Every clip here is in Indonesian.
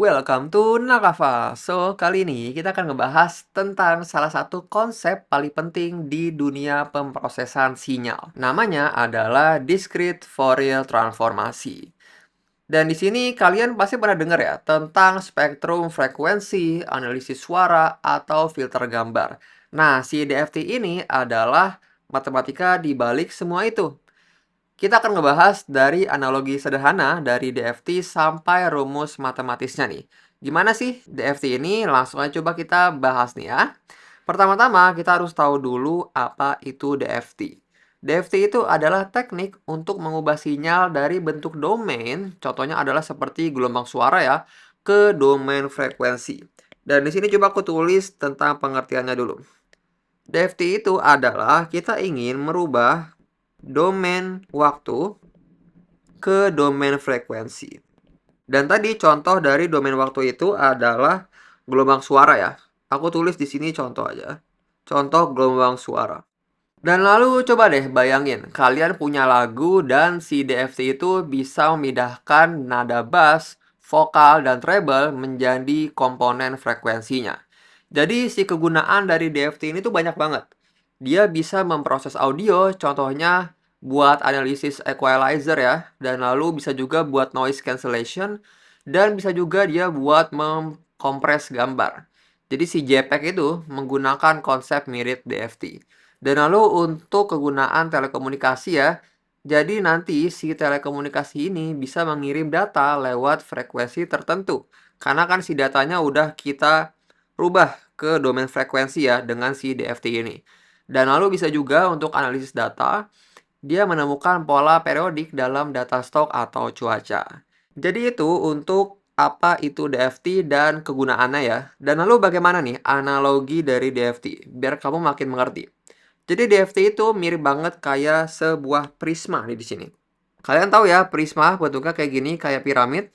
Welcome to Nakava. So, kali ini kita akan ngebahas tentang salah satu konsep paling penting di dunia pemrosesan sinyal. Namanya adalah Discrete Fourier Transformasi. Dan di sini kalian pasti pernah dengar ya tentang spektrum frekuensi, analisis suara, atau filter gambar. Nah, si DFT ini adalah matematika di balik semua itu. Kita akan ngebahas dari analogi sederhana dari DFT sampai rumus matematisnya nih. Gimana sih DFT ini? Langsung aja coba kita bahas nih ya. Pertama-tama kita harus tahu dulu apa itu DFT. DFT itu adalah teknik untuk mengubah sinyal dari bentuk domain, contohnya adalah seperti gelombang suara ya, ke domain frekuensi. Dan di sini coba aku tulis tentang pengertiannya dulu. DFT itu adalah kita ingin merubah domain waktu ke domain frekuensi. Dan tadi contoh dari domain waktu itu adalah gelombang suara ya. Aku tulis di sini contoh aja. Contoh gelombang suara. Dan lalu coba deh bayangin, kalian punya lagu dan si DFT itu bisa memindahkan nada bass, vokal, dan treble menjadi komponen frekuensinya. Jadi si kegunaan dari DFT ini tuh banyak banget. Dia bisa memproses audio, contohnya buat analisis equalizer ya, dan lalu bisa juga buat noise cancellation, dan bisa juga dia buat mengkompres gambar. Jadi si JPEG itu menggunakan konsep mirip DFT. Dan lalu untuk kegunaan telekomunikasi ya, jadi nanti si telekomunikasi ini bisa mengirim data lewat frekuensi tertentu. Karena kan si datanya udah kita rubah ke domain frekuensi ya dengan si DFT ini. Dan lalu bisa juga untuk analisis data, dia menemukan pola periodik dalam data stok atau cuaca. Jadi itu untuk apa itu DFT dan kegunaannya ya. Dan lalu bagaimana nih analogi dari DFT biar kamu makin mengerti. Jadi DFT itu mirip banget kayak sebuah prisma nih di sini. Kalian tahu ya, prisma bentuknya kayak gini, kayak piramid.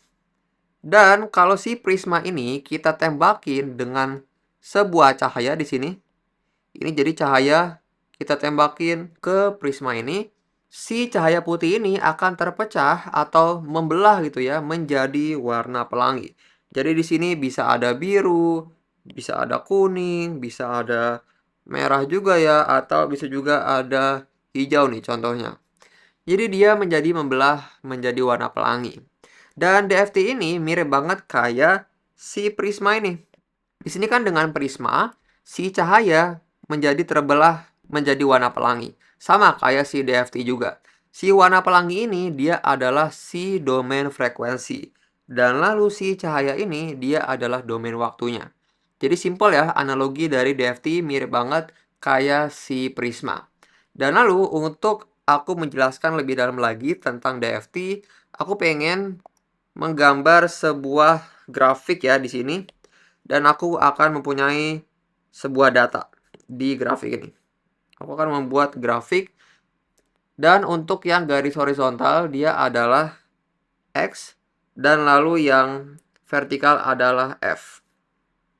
Dan kalau si prisma ini kita tembakin dengan sebuah cahaya di sini. Ini jadi cahaya kita tembakin ke prisma ini. Si cahaya putih ini akan terpecah atau membelah gitu ya menjadi warna pelangi. Jadi di sini bisa ada biru, bisa ada kuning, bisa ada merah juga ya, atau bisa juga ada hijau nih contohnya. Jadi dia menjadi membelah menjadi warna pelangi. Dan DFT ini mirip banget kayak si prisma ini. Di sini kan dengan prisma, si cahaya menjadi terbelah menjadi warna pelangi. Sama kayak si DFT juga. Si warna pelangi ini dia adalah si domain frekuensi. Dan lalu si cahaya ini dia adalah domain waktunya. Jadi simpel ya, analogi dari DFT mirip banget kayak si prisma. Dan lalu untuk aku menjelaskan lebih dalam lagi tentang DFT, aku pengen menggambar sebuah grafik ya di sini. Dan aku akan mempunyai sebuah data di grafik ini. Aku akan membuat grafik. Dan untuk yang garis horizontal dia adalah X. Dan lalu yang vertikal adalah F.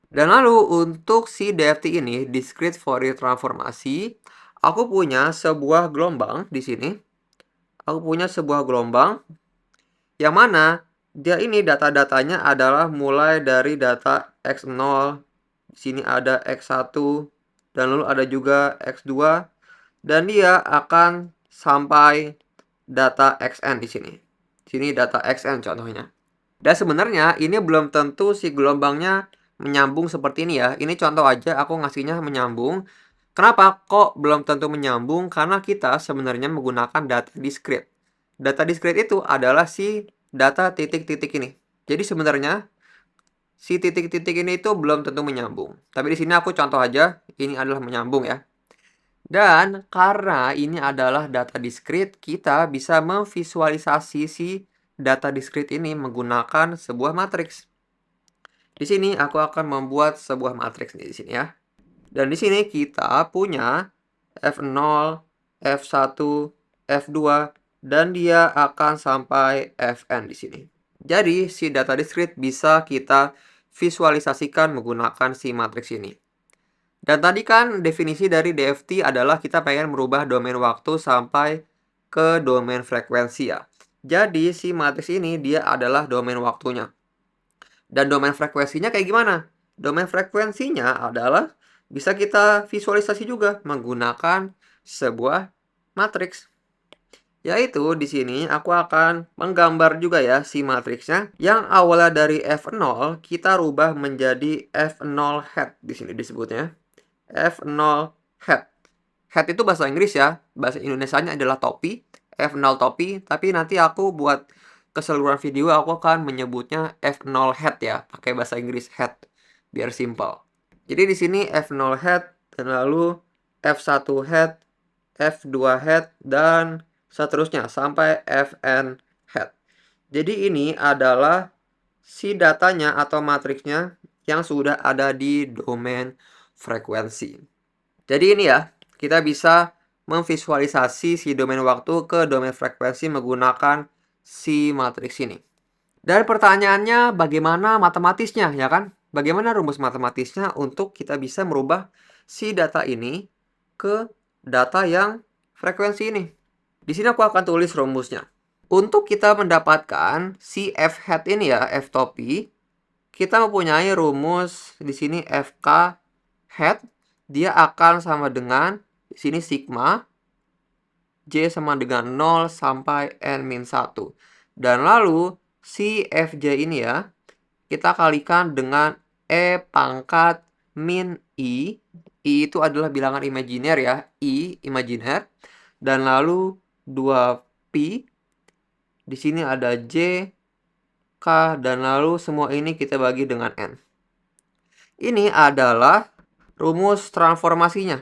Dan lalu untuk si DFT ini, Discrete Fourier Transformasi, aku punya sebuah gelombang di sini. Aku punya sebuah gelombang yang mana dia ini data-datanya adalah mulai dari data X0, di sini ada X1, dan lalu ada juga X2, dan dia akan sampai data XN di sini. Di sini data XN contohnya. Dan sebenarnya ini belum tentu si gelombangnya menyambung seperti ini ya. Ini contoh aja aku ngasihnya menyambung. Kenapa kok belum tentu menyambung? Karena kita sebenarnya menggunakan data discrete. Data discrete itu adalah si data titik-titik ini. Jadi sebenarnya si titik-titik ini itu belum tentu menyambung. Tapi di sini aku contoh aja, ini adalah menyambung ya. Dan karena ini adalah data discrete, kita bisa memvisualisasi si data discrete ini menggunakan sebuah matriks. Di sini aku akan membuat sebuah matriks nih di sini ya. Dan di sini kita punya F0, F1, F2, dan dia akan sampai Fn di sini. Jadi si data discrete bisa kita visualisasikan menggunakan si matriks ini. Dan tadi kan definisi dari DFT adalah kita pengen merubah domain waktu sampai ke domain frekuensi ya. Jadi si matriks ini dia adalah domain waktunya. Dan domain frekuensinya kayak gimana? Domain frekuensinya adalah bisa kita visualisasi juga menggunakan sebuah matriks. Yaitu di sini aku akan menggambar juga ya si matriksnya yang awalnya dari F0 kita rubah menjadi F0 head di sini disebutnya. F0 head. Head itu bahasa Inggris ya. Bahasa Indonesianya adalah topi. F0 topi, tapi nanti aku buat keseluruhan video aku akan menyebutnya F0 head ya, pakai bahasa Inggris head biar simple. Jadi di sini F0 head dan lalu F1 head, F2 head dan seterusnya sampai Fn head. Jadi ini adalah si datanya atau matriksnya yang sudah ada di domain frekuensi. Jadi ini ya, kita bisa memvisualisasi si domain waktu ke domain frekuensi menggunakan si matriks ini. Dan pertanyaannya bagaimana matematisnya ya kan? Bagaimana rumus matematisnya untuk kita bisa merubah si data ini ke data yang frekuensi ini. Di sini aku akan tulis rumusnya. Untuk kita mendapatkan si f hat ini ya, f topi, kita mempunyai rumus di sini fk hat, dia akan sama dengan di sini sigma J sama dengan 0 sampai N-1. Dan lalu si Fj ini ya, kita kalikan dengan E pangkat min I. I itu adalah bilangan imajiner ya, I imajiner. Dan lalu 2pi. Di sini ada J, K, dan lalu semua ini kita bagi dengan N. Ini adalah rumus transformasinya.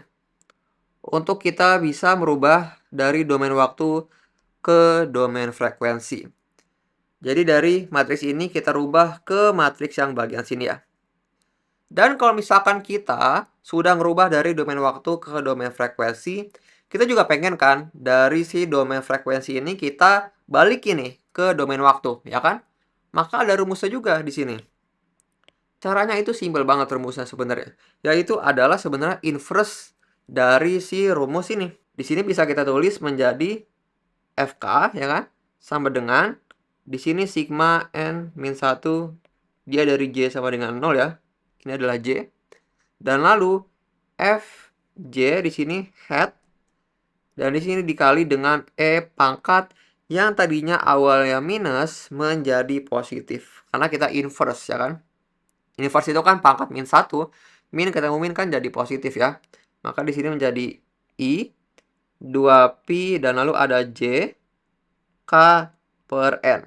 Untuk kita bisa merubah dari domain waktu ke domain frekuensi. Jadi dari matriks ini kita rubah ke matriks yang bagian sini ya. Dan kalau misalkan kita sudah merubah dari domain waktu ke domain frekuensi, kita juga pengen kan dari si domain frekuensi ini kita balik ini ke domain waktu, ya kan? Maka ada rumusnya juga di sini. Caranya itu simpel banget rumusnya sebenarnya. Yaitu adalah sebenarnya inverse dari si rumus ini. Di sini bisa kita tulis menjadi FK ya kan? Sama dengan di sini sigma N-1 dia dari J sama dengan 0 ya. Ini adalah J. Dan lalu Fj di sini hat dan di sini dikali dengan E pangkat yang tadinya awalnya minus menjadi positif. Karena kita inverse ya kan? Inverse itu kan pangkat min 1. Min ketemu min kan jadi positif ya. Maka di sini menjadi I 2pi dan lalu ada J K per N.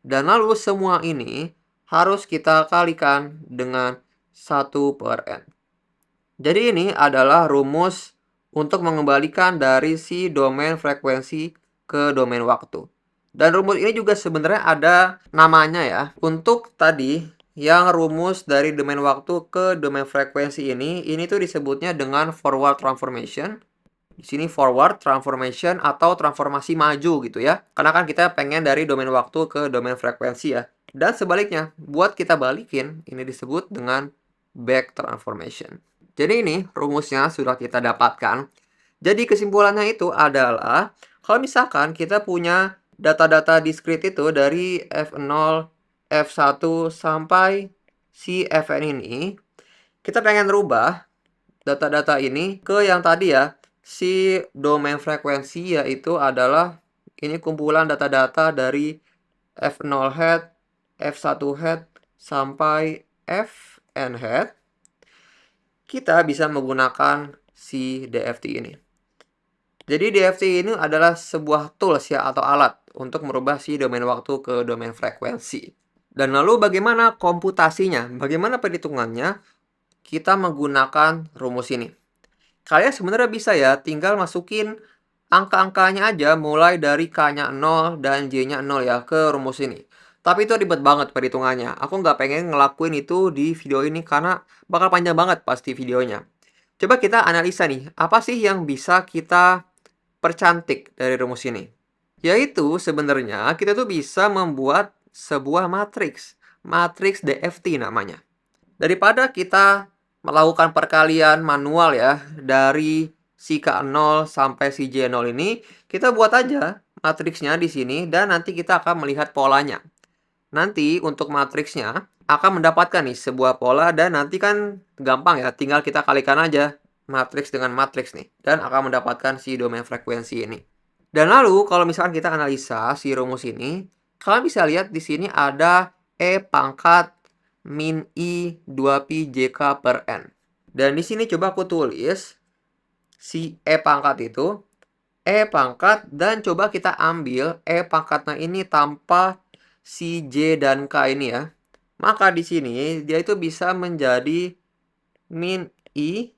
Dan lalu semua ini harus kita kalikan dengan 1 per N. Jadi ini adalah rumus untuk mengembalikan dari si domain frekuensi ke domain waktu. Dan rumus ini juga sebenarnya ada namanya ya. Untuk tadi yang rumus dari domain waktu ke domain frekuensi ini tuh disebutnya dengan forward transformation. Di sini forward transformation atau transformasi maju gitu ya. Karena kan kita pengen dari domain waktu ke domain frekuensi ya. Dan sebaliknya, buat kita balikin, ini disebut dengan back transformation. Jadi ini rumusnya sudah kita dapatkan. Jadi kesimpulannya itu adalah, kalau misalkan kita punya data-data discrete itu dari F0, F1 sampai si Fn ini, kita pengen rubah data-data ini ke yang tadi ya, si domain frekuensi yaitu adalah ini kumpulan data-data dari F0 head, F1 head, sampai Fn head. Kita bisa menggunakan si DFT ini. Jadi DFT ini adalah sebuah tools ya atau alat untuk merubah si domain waktu ke domain frekuensi. Dan lalu bagaimana komputasinya? Bagaimana perhitungannya? Kita menggunakan rumus ini. Kalian sebenarnya bisa ya tinggal masukin angka-angkanya aja mulai dari K-nya 0 dan J-nya 0 ya ke rumus ini. Tapi itu ribet banget perhitungannya. Aku nggak pengen ngelakuin itu di video ini karena bakal panjang banget pasti videonya. Coba kita analisa nih, apa sih yang bisa kita percantik dari rumus ini? Yaitu sebenarnya kita tuh bisa membuat sebuah matriks. Matriks DFT namanya. Daripada kita melakukan perkalian manual ya dari si K0 sampai si J0 ini, kita buat aja matriksnya di sini dan nanti kita akan melihat polanya. Nanti untuk matriksnya akan mendapatkan nih sebuah pola dan nanti kan gampang ya, tinggal kita kalikan aja matriks dengan matriks nih dan akan mendapatkan si domain frekuensi ini. Dan lalu kalau misalkan kita analisa si rumus ini, kalian bisa lihat di sini ada E pangkat min I 2pi JK per N. Dan di sini coba aku tulis si E pangkat itu E pangkat dan coba kita ambil E pangkatnya ini tanpa si J dan K ini ya. Maka di sini dia itu bisa menjadi min I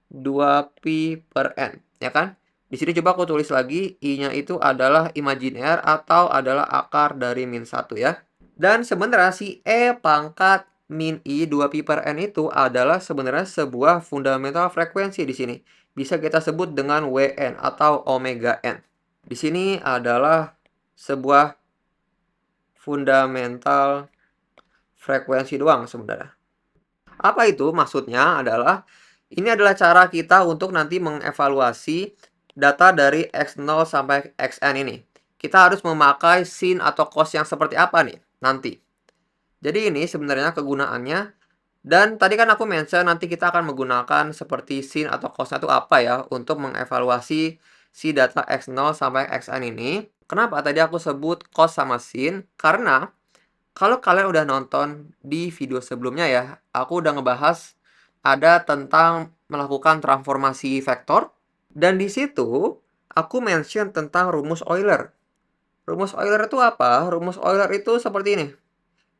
2pi per N, ya kan? Di sini coba aku tulis lagi, I-nya itu adalah imajiner atau adalah akar dari min 1 ya. Dan sebenarnya si E pangkat min I 2pi per N itu adalah sebenarnya sebuah fundamental frekuensi di sini. Bisa kita sebut dengan WN atau omega N. Di sini adalah sebuah fundamental frekuensi doang sebenarnya. Apa itu? Maksudnya adalah ini adalah cara kita untuk nanti mengevaluasi data dari X0 sampai Xn ini. Kita harus memakai sin atau cos yang seperti apa nih nanti. Jadi ini sebenarnya kegunaannya. Dan tadi kan aku mention nanti kita akan menggunakan seperti sin atau cosnya itu apa ya untuk mengevaluasi si data X0 sampai Xn ini. Kenapa tadi aku sebut cos sama sin? Karena kalau kalian udah nonton di video sebelumnya ya, aku udah ngebahas ada tentang melakukan transformasi vektor. Dan di situ aku mention tentang rumus Euler. Rumus Euler itu apa? Rumus Euler itu seperti ini.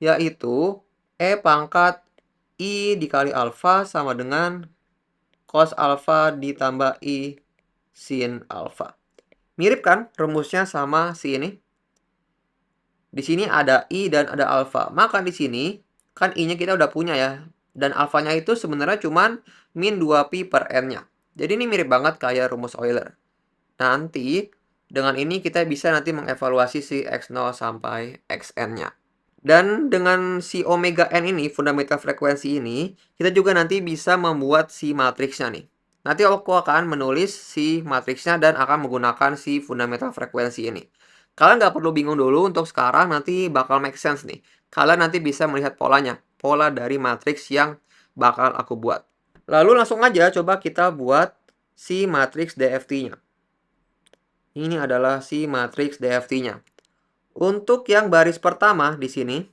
Yaitu E pangkat I dikali alfa sama dengan cos alfa ditambah I sin alfa. Mirip kan rumusnya sama si ini? Di sini ada I dan ada alfa. Maka di sini kan I-nya kita udah punya ya. Dan alfanya itu sebenarnya cuman min 2pi per N-nya. Jadi ini mirip banget kayak rumus Euler. Nanti dengan ini kita bisa nanti mengevaluasi si X0 sampai Xn-nya. Dan dengan si omega N ini, fundamental frekuensi ini, kita juga nanti bisa membuat si matriksnya nih. Nanti aku akan menulis si matriksnya dan akan menggunakan si fundamental frekuensi ini. Kalian nggak perlu bingung dulu untuk sekarang, nanti bakal make sense nih. Kalian nanti bisa melihat polanya, pola dari matriks yang bakal aku buat. Lalu langsung aja coba kita buat si matriks DFT-nya. Ini adalah si matriks DFT-nya. Untuk yang baris pertama di sini,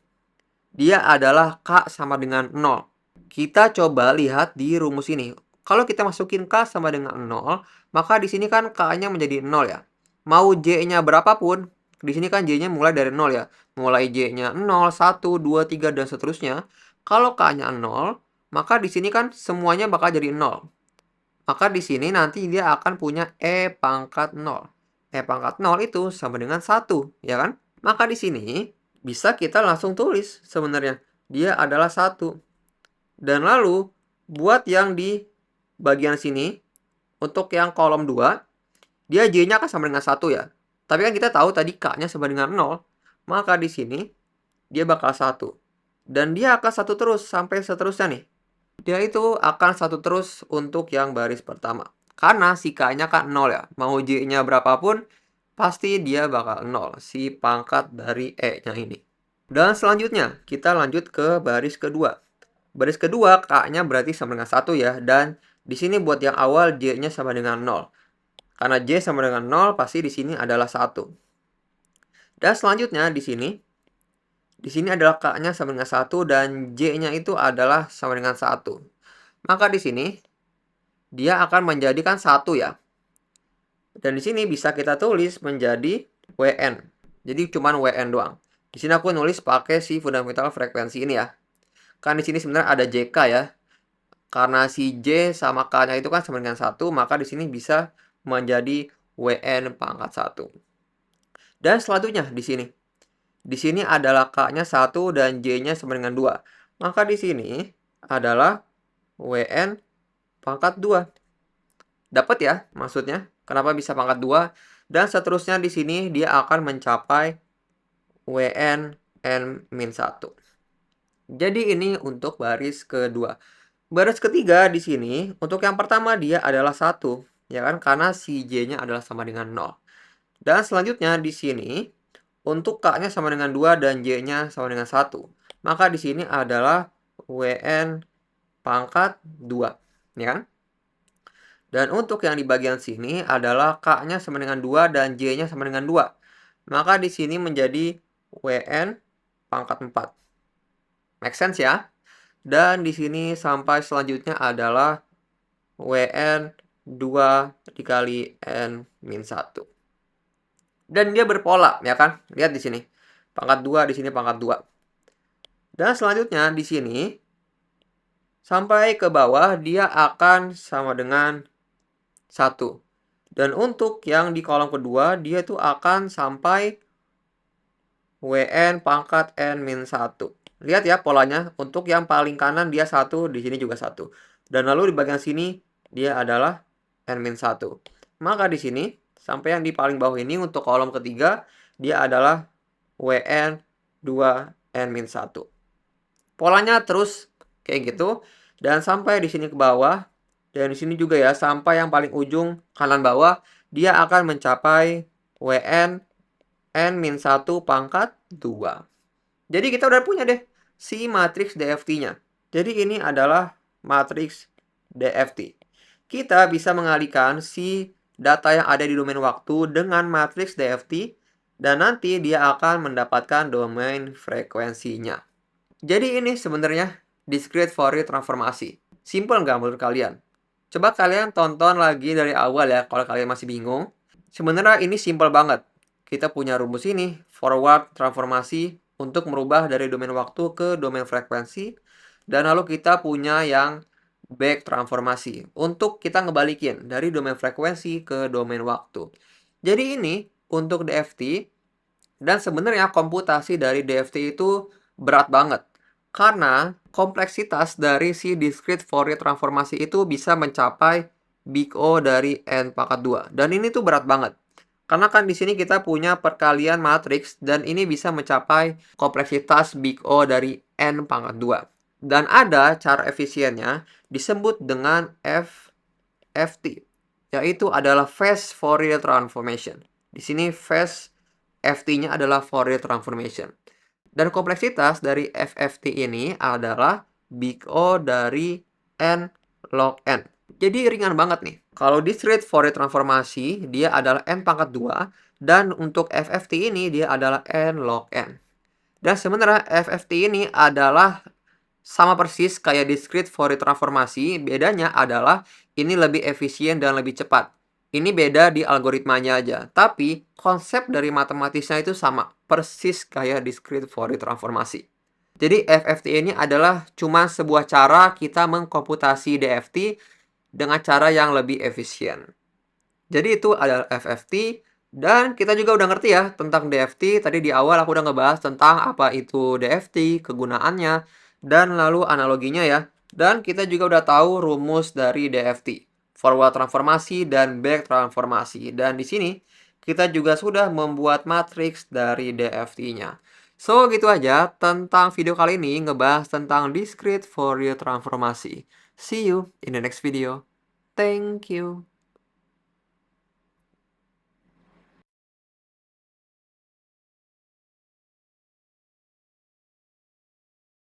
dia adalah K sama dengan 0. Kita coba lihat di rumus ini. Kalau kita masukin K sama dengan 0, maka di sini kan K-nya menjadi 0 ya. Mau J-nya berapapun, di sini kan J-nya mulai dari 0 ya. Mulai J-nya 0, 1, 2, 3, dan seterusnya. Kalau K-nya 0, maka di sini kan semuanya bakal jadi 0. Maka di sini nanti dia akan punya E pangkat 0. E pangkat 0 itu sama dengan 1, ya kan? Maka di sini bisa kita langsung tulis sebenarnya. Dia adalah 1. Dan lalu buat yang di bagian sini, untuk yang kolom 2, dia J-nya akan sama dengan 1 ya. Tapi kan kita tahu tadi K-nya sama dengan 0. Maka di sini dia bakal 1. Dan dia akan 1 terus sampai seterusnya nih. Dia itu akan 1 terus untuk yang baris pertama. Karena si K-nya kan 0 ya. Mau J-nya berapapun, pasti dia bakal 0. Si pangkat dari E-nya ini. Dan selanjutnya, kita lanjut ke baris kedua. Baris kedua, K-nya berarti sama dengan 1 ya. Dan di sini buat yang awal, J-nya sama dengan 0. Karena J sama dengan 0, pasti di sini adalah 1. Dan selanjutnya, di sini adalah K-nya sama dengan 1 dan J-nya itu adalah sama dengan 1. Maka di sini, dia akan menjadikan 1 ya. Dan di sini bisa kita tulis menjadi WN. Jadi cuman WN doang. Di sini aku nulis pakai si fundamental frekuensi ini ya. Kan di sini sebenarnya ada JK ya. Karena si J sama K-nya itu kan sama dengan 1, maka di sini bisa menjadi WN pangkat 1. Dan selanjutnya di sini. Di sini adalah K-nya 1 dan J-nya sama dengan 2. Maka di sini adalah WN pangkat 2. Dapat ya maksudnya? Kenapa bisa pangkat 2? Dan seterusnya di sini dia akan mencapai WN N-1. Jadi ini untuk baris kedua. Baris ketiga di sini, untuk yang pertama dia adalah 1. Ya kan? Karena si J-nya adalah sama dengan 0. Dan selanjutnya di sini, untuk K-nya sama dengan 2 dan Y-nya sama dengan 1. Maka di sini adalah WN pangkat 2, ya kan? Dan untuk yang di bagian sini adalah K-nya sama dengan 2 dan Y-nya sama dengan 2. Maka di sini menjadi WN pangkat 4. Make sense ya? Dan di sini sampai selanjutnya adalah WN 2 dikali N-1. Dan dia berpola, ya kan? Lihat di sini. Pangkat 2, di sini pangkat 2. Dan selanjutnya di sini sampai ke bawah dia akan sama dengan 1. Dan untuk yang di kolom kedua dia tuh akan sampai WN pangkat N-1. Lihat ya polanya. Untuk yang paling kanan dia 1, di sini juga 1. Dan lalu di bagian sini dia adalah N-1. Maka di sini sampai yang di paling bawah ini untuk kolom ketiga dia adalah WN 2 N-1. Polanya terus kayak gitu dan sampai di sini ke bawah dan di sini juga ya sampai yang paling ujung kanan bawah dia akan mencapai WN N-1 pangkat 2. Jadi kita udah punya deh si matriks DFT-nya. Jadi ini adalah matriks DFT. Kita bisa mengalihkan si data yang ada di domain waktu dengan matriks DFT dan nanti dia akan mendapatkan domain frekuensinya. Jadi ini sebenarnya discrete Fourier transformasi. Simple nggak menurut kalian? Coba kalian tonton lagi dari awal ya kalau kalian masih bingung. Sebenarnya ini simple banget. Kita punya rumus ini, forward transformasi untuk merubah dari domain waktu ke domain frekuensi. Dan lalu kita punya yang back transformasi untuk kita ngebalikin dari domain frekuensi ke domain waktu. Jadi ini untuk DFT dan sebenarnya komputasi dari DFT itu berat banget. Karena kompleksitas dari si discrete Fourier transformasi itu bisa mencapai big O dari N pangkat 2. Dan ini tuh berat banget. Karena kan di sini kita punya perkalian matriks dan ini bisa mencapai kompleksitas big O dari N pangkat 2. Dan ada cara efisiennya disebut dengan FFT, yaitu adalah Fast Fourier Transformation. Di sini Fast FT-nya adalah Fourier Transformation. Dan kompleksitas dari FFT ini adalah big O dari N log N. Jadi ringan banget nih. Kalau discrete Fourier transformasi, dia adalah N pangkat 2. Dan untuk FFT ini, dia adalah N log N. Dan sebenarnya FFT ini adalah sama persis kayak discrete Fourier transformasi. Bedanya adalah ini lebih efisien dan lebih cepat. Ini beda di algoritmanya aja. Tapi konsep dari matematisnya itu sama. Persis kayak discrete Fourier transformasi. Jadi FFT ini adalah cuma sebuah cara kita mengkomputasi DFT dengan cara yang lebih efisien. Jadi itu adalah FFT. Dan kita juga udah ngerti ya tentang DFT. Tadi di awal aku udah ngebahas tentang apa itu DFT, kegunaannya, dan lalu analoginya ya. Dan kita juga udah tahu rumus dari DFT. Forward transformasi dan back transformasi. Dan di sini kita juga sudah membuat matriks dari DFT-nya. So, gitu aja tentang video kali ini ngebahas tentang discrete Fourier transformasi. See you in the next video. Thank you.